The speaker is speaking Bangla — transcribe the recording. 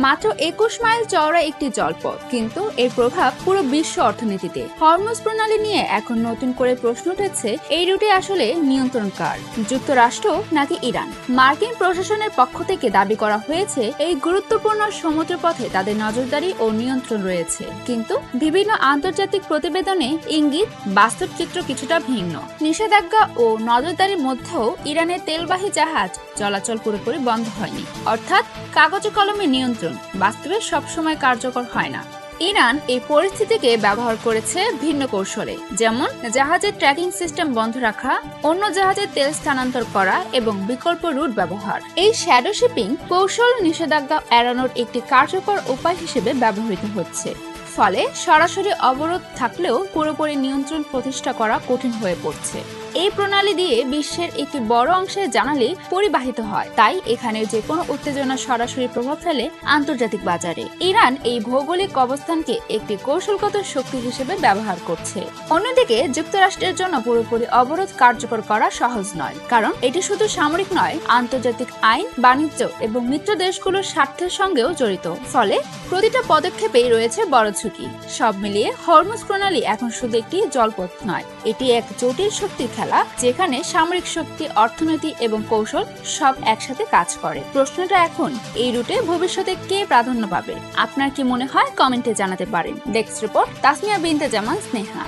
মাত্র ২১ মাইল চওড়া একটি জলপথ, কিন্তু এর প্রভাব পুরো বিশ্ব অর্থনীতিতে। হরমুজ প্রণালী নিয়ে এখন নতুন করে প্রশ্ন উঠেছে, এই রুটে আসলে নিয়ন্ত্রণ কার, যুক্তরাষ্ট্র নাকি ইরান? মার্কিন প্রশাসনের পক্ষ থেকে দাবি করা হয়েছে এই গুরুত্বপূর্ণ সমুদ্রপথে তাদের নজরদারি ও নিয়ন্ত্রণ রয়েছে, কিন্তু বিভিন্ন আন্তর্জাতিক প্রতিবেদনে ইঙ্গিত বাস্তব চিত্র কিছুটা ভিন্ন। নিষেধাজ্ঞা ও নজরদারির মধ্যেও ইরানের তেলবাহী জাহাজ চলাচল পুরোপুরি বন্ধ হয়নি, অর্থাৎ কাগজে কলমে নিয়ন্ত্রণ বাস্তবে সবসময় কার্যকর হয় না। ইরান এই পরিস্থিতিকে ব্যবহার করেছে ভিন্ন কৌশলে, যেমন জাহাজের ট্র্যাকিং সিস্টেম বন্ধ রাখা, অন্য জাহাজের তেল স্থানান্তর করা এবং বিকল্প রুট ব্যবহার। এই শ্যাডো শিপিং কৌশল নিষেধাজ্ঞা এড়ানোর একটি কার্যকর উপায় হিসেবে ব্যবহৃত হচ্ছে। ফলে সরাসরি অবরোধ থাকলেও পুরোপুরি নিয়ন্ত্রণ প্রতিষ্ঠা করা কঠিন হয়ে পড়ছে। এই প্রণালী দিয়ে বিশ্বের একটি বড় অংশের জ্বালানি পরিবাহিত হয়, তাই এখানে যে কোনো উত্তেজনা সরাসরি প্রভাব ফেলে আন্তর্জাতিক বাজারে। ইরান এই ভৌগোলিক অবস্থানকে একটি কৌশলগত শক্তি হিসেবে ব্যবহার করছে। অন্যদিকে যুক্তরাষ্ট্রের জন্য পুরোপুরি অবরোধ কার্যকর করা সহজ নয়, কারণ এটি শুধু সামরিক নয়, আন্তর্জাতিক আইন, বাণিজ্য এবং মিত্র দেশগুলোর স্বার্থের সঙ্গেও জড়িত। ফলে প্রতিটা পদক্ষেপেই রয়েছে বড় ঝুঁকি। সব মিলিয়ে হরমুজ প্রণালী এখন শুধু একটি জলপথ নয়, এটি এক জটিল শক্তির খেলা, যেখানে সামরিক শক্তি, অর্থনীতি এবং কৌশল সব একসাথে কাজ করে। প্রশ্নটা এখন, এই রুটে ভবিষ্যতে কে প্রাধান্য পাবে? আপনার কি মনে হয়? কমেন্টে জানাতে পারেন। ডেস্ক রিপোর্ট, তাসমিয়া বিনতে জামান, স্নেহা।